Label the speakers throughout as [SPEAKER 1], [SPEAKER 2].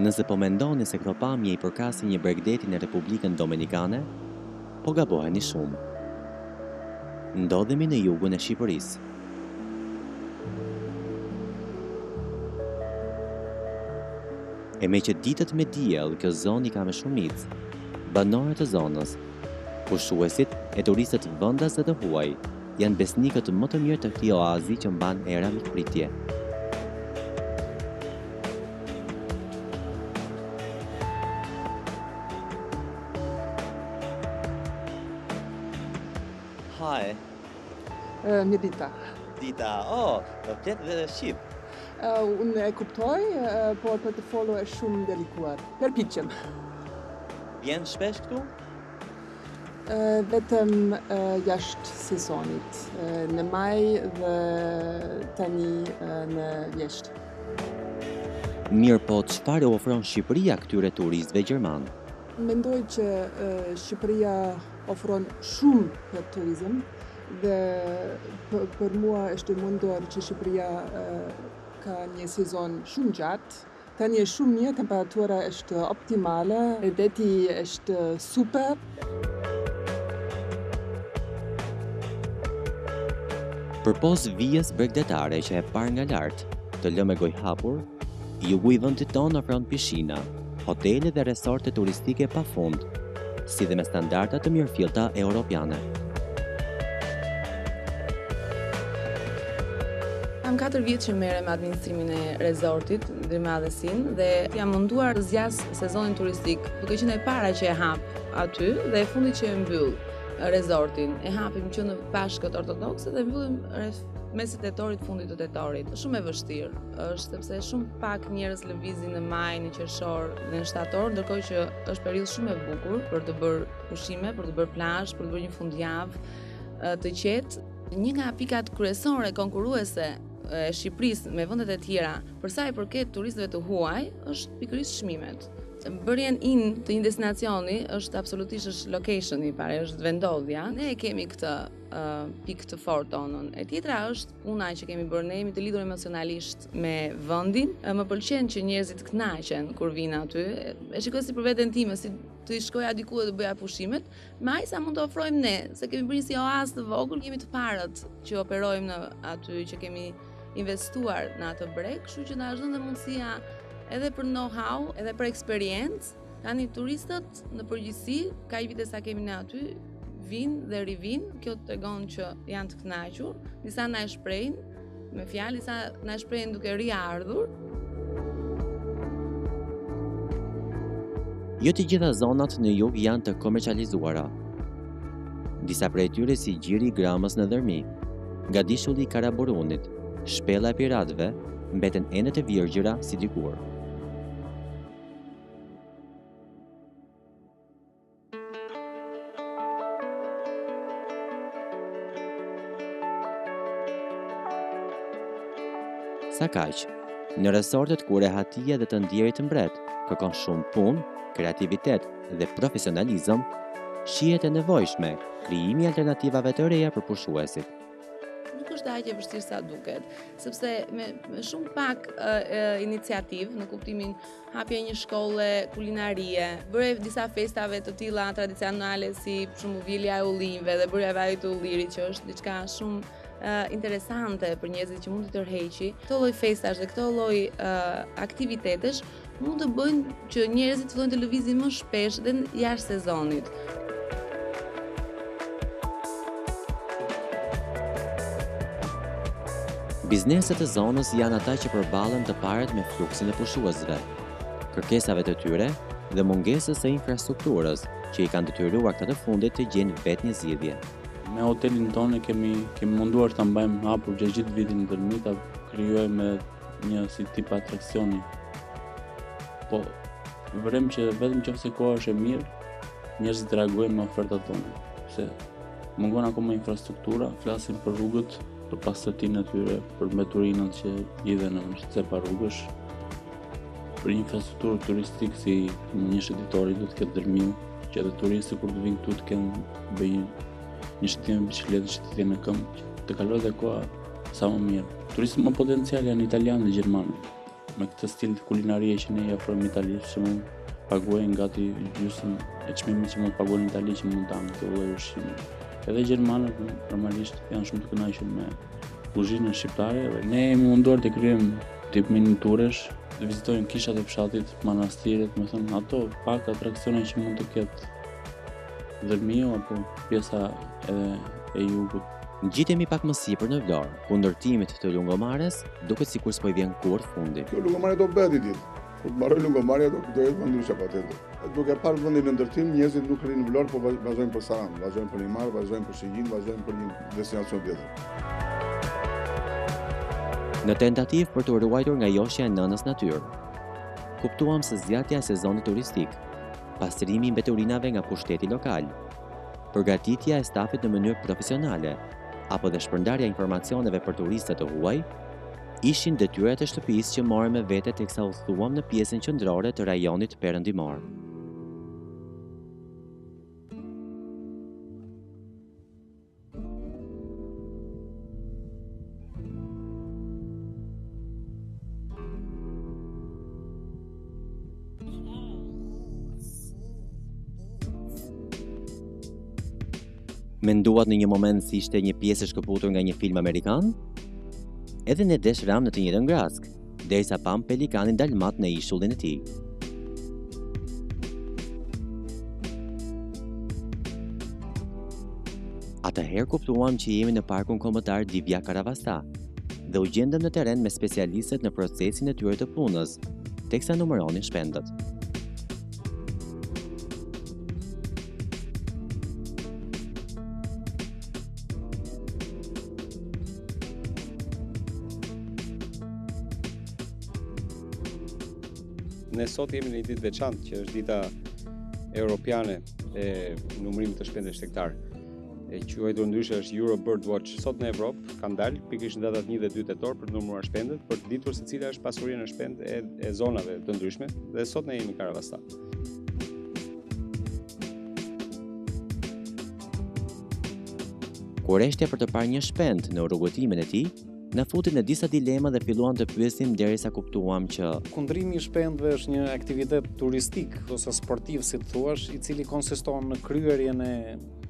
[SPEAKER 1] Nëse po mendoni se këto pamje i përkasin një Bregdeti në Republikën Dominikane, po gaboheni shumë. Ndodhemi në jugun e Shqipërisë. E me që ditët me diell kjo zoni ka me shumicë, banorët e zonës, pushuesit e turistët vendas dhe të huaj, janë besnikët më të mirë të këtij oazi që mban era mikpritje. Hi.
[SPEAKER 2] Mirë dita.
[SPEAKER 1] Dita, flet dhe shqip.
[SPEAKER 2] Unë e kuptoj, por për të folur është shumë delikuar. Përpiqem.
[SPEAKER 1] Vjen shpesh këtu?
[SPEAKER 2] Vetëm jashtë sezonit, në maj dhe tani në vjesht.
[SPEAKER 1] Mirë, po çfarë ofron Shqipëria këtyre turistëve gjerman?
[SPEAKER 2] Mendoj që Shqipëria ofron shumë për turizëm dhe për mua është e mundur që Shqipëria ka një sezon shumë gjatë. Tani është shumë mirë, temperatura është optimale, deti është super.
[SPEAKER 1] Përpos vijës bregdetare që e parë nga lart, të lë me gojë hapur, jugu i vendit tonë ofron pishina, hotele dhe resorte turistike pafund, si dhe me standarda të mirëfillta europiane.
[SPEAKER 3] Kam 4 vjet që merrem me administrimin e resortit dhe madhësinë dhe jam munduar të zgjas sezonin turistik, duke qenë e para që e hap aty dhe e fundit që e mbyll resortin. E hapim që në Pashkët Ortodokse dhe mbyllim rreth mesit tetorit, fundit të tetorit. Shumë e vështirë është sepse shumë pak njerëz lëvizin në maj, në qershor dhe në shtator, ndërkohë që është periudhë shumë e bukur për të bërë pushime, për të bërë plazh, për të bërë një fundjavë të qetë. Një nga pikat kryesore konkurruese e Shqipërisë me vendet e tjera për sa i përket turistëve të huaj është pikërisht çmimet. Bërjen të një destinacioni është absolutisht është locationi, është vendodhja. Ne e kemi këtë pikë të fortë tonën. E tjetra është puna që kemi bërë ne, jemi të lidhur emocionalisht me vendin. Më pëlqen që njerëzit kënaqen kur vinë aty. E shikoj si për veten time, si të shkoja diku dhe të bëja pushimet, me aq sa mund të ofrojmë ne, se kemi bërë si oazë të vogël, jemi të parët që operojmë në aty, që kemi investuar në atë breg, kështu që na është dhënë mundësia edhe për know-how, edhe për eksperiencë. Tani turistët në përgjithësi, kaq vite sa kemi ne aty, vinë dhe rivinë. Kjo tregon që janë të kënaqur. Disa na e shprehin me fjalë, disa na e shprehin duke riardhur.
[SPEAKER 1] Jo të gjitha zonat në jug janë të komercializuara. Disa prej tyre si gjiri i Gramës në Dërmi, Gadishulli i Karaburunit, Shpella e Piratëve, mbeten ende të virgjëra si dikur. Sa kaq, në resortet ku rehatia dhe të ndjerit të mbret kërkon shumë punë, kreativitet dhe profesionalizëm, shihet e nevojshme krijimi i alternativave të reja për pushuesit.
[SPEAKER 3] Nuk është aq e vështirë sa duket, sepse me shumë pak iniciativë, në kuptimin hapja një shkolle kulinarie, bërja disa festave të tilla tradicionale si për shembull vjelja e ullinjve dhe bërja e vallit të ullirit, që është diçka shumë interesante për njerëzit që mund të tërheqi. Këto lloj festash dhe këto lloj aktivitetesh mund të bëjnë që njerëzit fillojnë të lëvizin më shpesh dhe jashtë sezonit.
[SPEAKER 1] Bizneset e zonës janë ata që përballen të parët me fluksin e pushuesve, kërkesave të tyre dhe mungesës së infrastrukturës që i kanë detyruar këta të fundit të gjejnë vetë një zgjidhje.
[SPEAKER 4] Me hotelin tonë kemi munduar ta mbajmë hapur gjithë vitin në Dërmi, ta krijojmë një si tip atraksioni. Po vërem që vetëm nëse koha është e mirë, njerëzit reagojnë me ofertat tona, se mungon akoma infrastruktura, flasim për rrugët, për pastërtinë e tyre, për mbeturinat që lidhen në cepa rrugësh, për infrastrukturë turistik si një shëtitori do të ketë Dërmiu, që edhe turistët kur të vinë këtu të kenë bëjnë një shëtitje me bicikletë, shëtitje me këmbë, të kalojë dhe koha sa më mirë. Turistët më potencial janë italianë dhe gjermanë. me këtë stil kulinarie që ne i ofrojmë italisht, që mund paguajnë gati gjysmë e çmimit që mund të paguajnë në Itali që mund ta hanë këtë lloj ushqimi. Edhe gjermanët normalisht janë shumë të kënaqur me kuzhinën shqiptare. Ne jemi munduar të krijojmë tip mini turesh, të vizitojmë kishat e fshatit, manastiret, më thënë ato pak atraksione që mund të ketë Dërmiu apo pjesa e jugut.
[SPEAKER 1] Ngjitemi pak më sipër në Vlorë, ku ndërtimit të lungomares duket sikur s'po i vjen kurrë fundi.
[SPEAKER 5] Kjo lungomare do bëhet i ditë. Kur të mbaroj lungomarja do jetë më ndryshe patjetër. Duke parë vendin në ndërtim, njerëzit nuk rrinë në Vlorë, po vazhdojnë për Saran, vazhdojnë për Limar, vazhdojnë për Shqipërinë, vazhdojnë për një destinacion tjetër.
[SPEAKER 1] Në tentativë për të ruajtur nga joshja e nënës natyrë, kuptuam se zgjatja e sezonit turistik, pastrimi i mbeturinave nga pushteti lokal, përgatitja e stafit në mënyrë profesionale, apo dhe shpërndarja informacioneve për turistët të huaj, ishin detyrat e shtëpisë që morëm me vete teksa u thuam në pjesën qendrore të rajonit perëndimor. Menduat në një moment si ishte një pjesë e shkëputur nga një film amerikan? Edhe ne desh ram në të njëjtën grask, derisa pam pelikanin dalmat në ishullin e tij. Atëherë kuptuam që jemi në parkun kombëtar Divja Karavasta dhe u gjendëm në terren me specialistët në procesin e tyre të punës, teksa numëronin shpendët.
[SPEAKER 6] Ne sot jemi në një ditë veçantë që është dita europiane e numërimit të shpendëve shtektar. E quajtur ndryshe është Euro Bird Watch. Sot në Evropë kanë dalë pikërisht në datat 1 dhe 2 tetor për të numëruar shpendët, për të ditur se cila është pasuria në shpendë e zonave të ndryshme, dhe sot ne jemi në Karavasta.
[SPEAKER 1] Kurreshtja për të parë një shpend në rrugëtimin e tij na futi në disa dilema dhe filluam të pyesim derisa kuptuam që
[SPEAKER 7] kundrimi i shpendëve është një aktivitet turistik ose sportiv, si të thuash, i cili konsiston në kryerjen e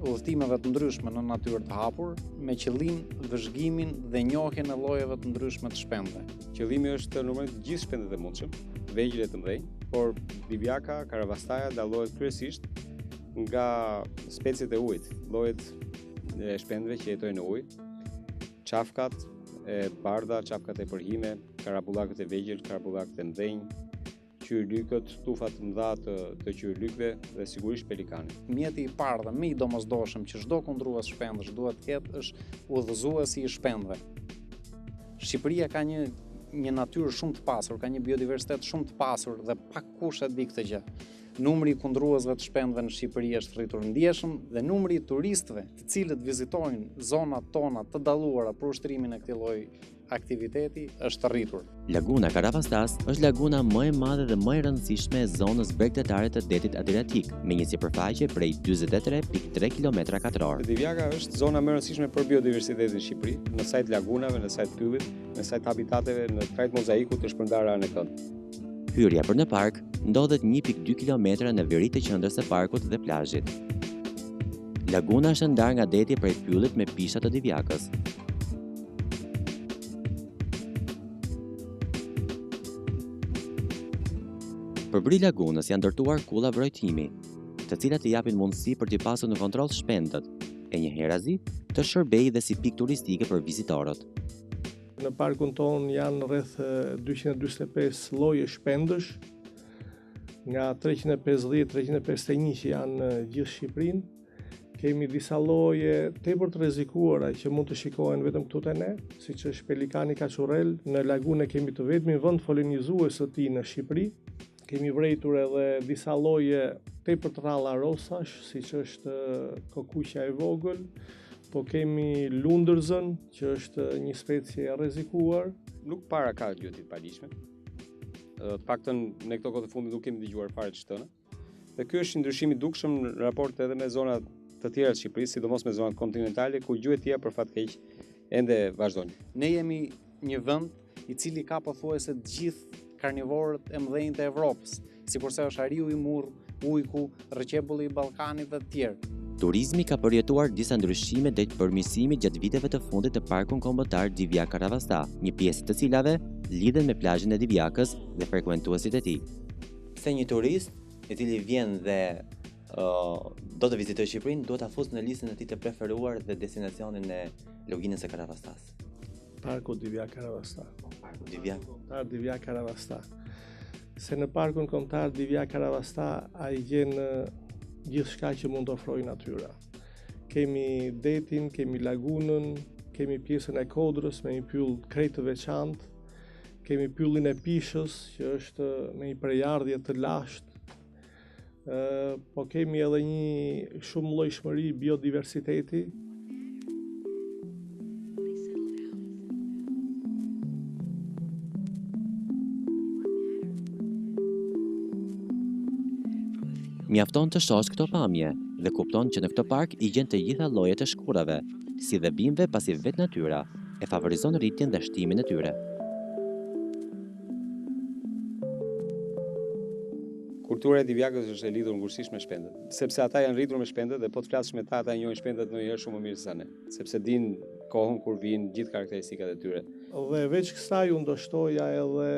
[SPEAKER 7] udhëtimeve të ndryshme në natyrë të hapur, me qëllim vëzhgimin dhe njohjen e llojeve të ndryshme të shpendëve.
[SPEAKER 6] Qëllimi është të numërojmë të gjithë shpendët e mundshëm, vegjël e të mëdhenj, por Divjaka, Karavastaja dallohet kryesisht nga speciet e ujit, llojet e shpendëve që jetojnë në ujë, çafkat e bardha, çafkat e përhime, karabullakët e vegjël, karabullakët e mëdhenj, qyrlykët, tufat mëdha të qyrlykëve dhe sigurisht pelikani.
[SPEAKER 7] Mjeti i parë dhe më i domosdoshëm që çdo kundrues shpendësh duhet të ketë është udhëzuesi i shpendëve. Shqipëria ka një natyrë shumë të pasur, ka një biodiversitet shumë të pasur dhe pak kush e di këtë gjë. Numri i kundruesve të shpendëve në Shqipëri është rritur ndjeshëm dhe numri i turistëve të cilët vizitojnë zonat tona të dalluara për ushtrimin e këtij lloji aktiviteti është rritur.
[SPEAKER 1] Laguna Karavastas është laguna më e madhe dhe më e rëndësishme e zonës bregdetare të detit Adriatik, me një sipërfaqe prej 43.3 km2.
[SPEAKER 6] Divjaka është zona më e rëndësishme për biodiversitetin në Shqipëri, në sajt lagunave, në sajt pyllit, në sajt habitateve, në trajt mozaikut të shpërndarë në kënd.
[SPEAKER 1] Hyrja për në park ndodhet 1.2 km në veri të qendrës së parkut dhe plazhit. Laguna është ndarë nga deti prej pyllit me pisha të Divjakës. Përbri lagunës janë ndërtuar kulla vrojtimi, të cilat i japin mundësi për t'i pasur në kontroll shpendët, e njëherëzi të shërbejë dhe si pikë turistike për vizitorët.
[SPEAKER 8] Në parkun tonë janë rreth 245 lloje shpendësh, nga 350-351 që janë në gjithë Shqipërinë. Kemi disa lloje tepër të rrezikuara që mund të shikohen vetëm këtu te ne, siç është pelikani kaçurrel. Në lagunë kemi të vetmin vend folinizues të tij në Shqipëri. Kemi vrejtur edhe disa lloje tepër të rralla rosash, siç është kokuqja e vogël, po kemi lundërzën, që është një specie e rrezikuar.
[SPEAKER 6] Nuk para ka gjëtit palishme. Të paktën në këto kohë të fundit nuk kemi dëgjuar fare të shtëna. Dhe ky është një ndryshim i dukshëm në raport edhe me zonat të tjera të Shqipërisë, sidomos me zonat kontinentale, ku gjuhët tjera për fat keq ende vazhdojnë.
[SPEAKER 7] Ne jemi një vend i cili ka pothuajse të gjithë karnivorët e mëdhenj të Evropës, sikurse është ariu i murr, ujku, rrëqepulli i Ballkanit dhe të tjerë.
[SPEAKER 1] Turizmi ka përjetuar disa ndryshime drejt përmirësimit gjatë viteve të fundit të parkun kombëtar Divjaka Ravasta, një pjesë të cilave lidhen me plazhin e Divjakës dhe frekuentuesit e tij. Se një turist i cili vjen dhe do të vizitojë Shqipërinë, duhet ta fusë në listën e tij të preferuar dhe destinacionin e loginës së Karavastas.
[SPEAKER 8] Parku Divjaka Ravasta.
[SPEAKER 1] Divjaka
[SPEAKER 8] Ravasta. Se në parkun kombëtar Divjaka Ravasta ai gjen gjithçka që mund të ofrojë natyra. Kemi detin, kemi lagunën, kemi pjesën e Kodrës me një pyll krejt të veçantë, kemi pyllin e Pishës që është me një përjardhje të lashtë, po kemi edhe një shumë llojshmëri biodiversiteti.
[SPEAKER 1] Mjafton të shohësh këto pamje dhe kupton që në këtë park i gjen të gjitha llojet e shkurave, si dhe bimëve pasi vetë natyra e favorizon rritjen dhe shtimin e tyre.
[SPEAKER 6] Kultura e Divjakës është e lidhur ngushësisht me shpendët, sepse ata janë rritur me shpendët dhe po të flasësh me ta ata njohin shpendët ndonjëherë shumë më mirë se sa ne, sepse dinë kohën kur vinë, gjithë karakteristikat e tyre.
[SPEAKER 8] Dhe veç kësaj unë do shtoja edhe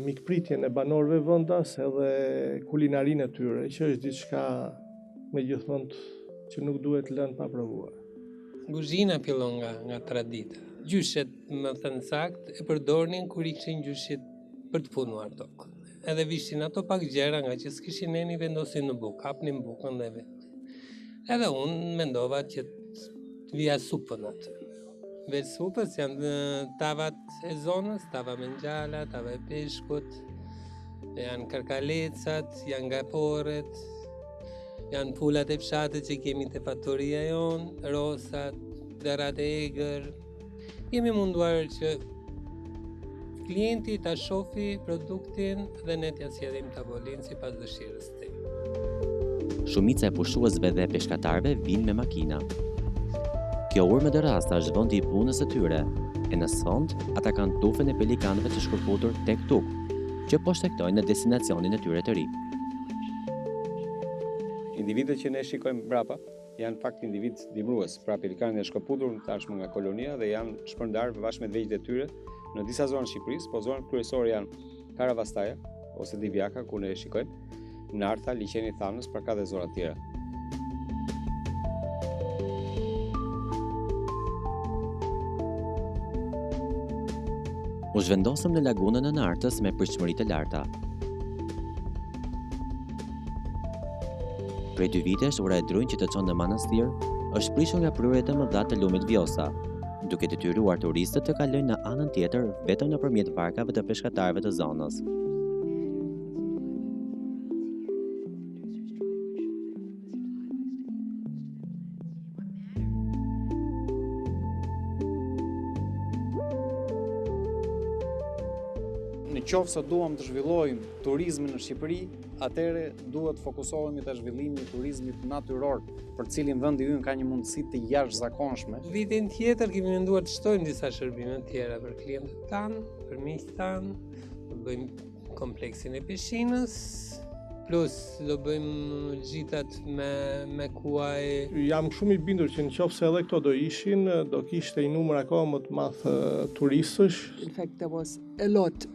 [SPEAKER 8] mikpritjen e banorëve vendas edhe kulinarinë e tyre, që është diçka megjithmonë që nuk duhet lënë pa provuar.
[SPEAKER 9] Kuzhina fillon nga tradita. Gjyshet, më thënë sakt, e përdornin kur ishin gjyshit për të punuar tokë. Edhe vishin ato pak gjera nga që s'kishin eni vendosin në bukë, hapnin bukën dhe vetë. Edhe unë mendova që të vija supën atë. Veç supës janë tavat e zonës, tava me njala, tava e peshkut, janë karkalecat, janë gaporet, janë pullat e fshatit që kemi të fatoria jonë, rosat, dërat e egër. Jemi munduar që klienti ta shofi produktin dhe ne t'ja sjellim tavolinë sipas dëshirës tim.
[SPEAKER 1] Shumica e pushuesve dhe peshkatarëve vinë me makina. Kjo urmë dhe rasta është vendi i punës së tyre, e në fund ata kanë tufën e pelikanëve të shkërputur tek tokë, që po shtektojnë në destinacionin e tyre të ri.
[SPEAKER 6] Individët që ne shikojmë mbrapa janë fakt individ dimrues, pra pelikanë e shkëputur tashmë nga kolonia dhe janë shpërndarë bashkë me vegjët e tyre në disa zonë Shqipërisë, po zonat kryesore janë Karavastaja ose Divjaka, ku ne shikojmë, Narta, liqeni i Thanës, pra ka dhe zona tjera.
[SPEAKER 1] U zhvendosëm në lagunën e Nartës me pritshmëri të larta. Prej 2 vitesh, ura e drunjë që të çon në manastir është prishur nga prurjet e mëdha të lumit Vjosa, duke detyruar turistët të kalojnë në anën tjetër vetëm nëpërmjet barkave të peshkatarëve të zonës.
[SPEAKER 7] Në qoftë se duam të zhvillojmë turizmin në Shqipëri, atëherë duhet fokusohemi te zhvillimi i turizmit natyror, për cilin vendi ynë ka një mundësi të jashtëzakonshme.
[SPEAKER 9] Vitin tjetër kemi menduar të shtojmë disa shërbime të tjera për klientët tanë, për miqtë tanë, do bëjmë kompleksin e pishinës, plus do bëjmë gjitat me kuaj.
[SPEAKER 8] Jam shumë i bindur që nëse edhe këto do ishin, do kishte një numër akoma më të madh turistësh.
[SPEAKER 2] In fact, there was a lot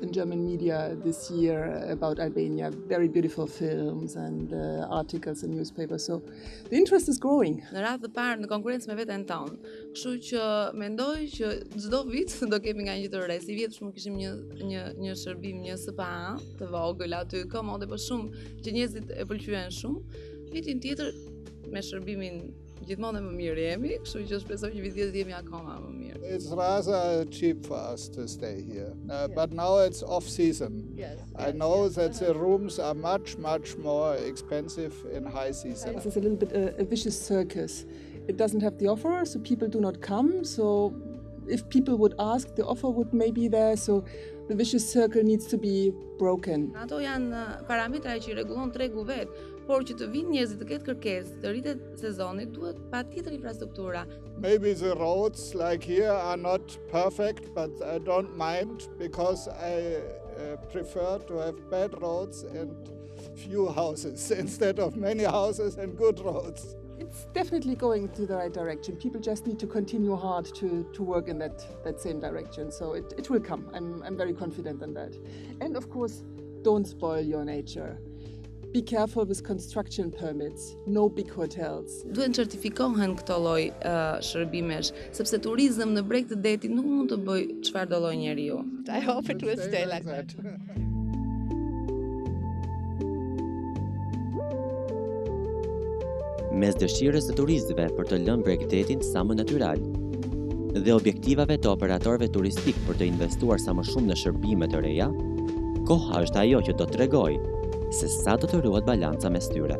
[SPEAKER 2] in German media this year about Albania. Very beautiful films and articles in newspapers. So the interest is growing.
[SPEAKER 3] Në radhë të parë në konkurrencë me veten tonë. Kështu që mendoj që çdo vit do kemi nga një të re. Si vjet shumë kishim një shërbim, një spa të vogël aty, komode, por shumë që njerëzit e pëlqyen shumë. Vitin tjetër me shërbimin gjithmonë më mirë jemi, kështu që shpresoj që vitin tjetër jemi akoma më mirë.
[SPEAKER 10] It's rather cheap for us to stay here, but now it's off season.
[SPEAKER 3] Yes.
[SPEAKER 10] I know that the rooms are much more expensive in high season.
[SPEAKER 2] This is a little bit a vicious circus. It doesn't have the offer, so people do not come. So if people would ask, the offer would maybe there. So the vicious circle needs to be broken.
[SPEAKER 3] Ato janë parametra që i rregullon tregu vet, por që të vinë njerëzit të ketë kërkesë, të rritet sezoni, duhet patjetër infrastruktura.
[SPEAKER 10] Maybe the roads like here are not perfect, but I don't mind because I prefer to have bad roads and few houses instead of many houses and good roads.
[SPEAKER 2] It's definitely going to the right direction. People just need to continue hard to work in that same direction. So it will come. I'm very confident in that. And of course, don't spoil your nature. Be careful with construction permits. No big hotels.
[SPEAKER 3] Duhen certifikohen këto lloj shërbimesh, sepse turizëm në breg të detit nuk mund të bëj çfarëdo lloj njeriu.
[SPEAKER 11] I hope it will stay like that.
[SPEAKER 1] Mes dëshirës të turistëve për të lënë Bregdetin sa më natyral dhe objektivave të operatorëve turistik për të investuar sa më shumë në shërbime të reja, koha është ajo që do t'tregojë se sa do të ruhet balanca mes tyre.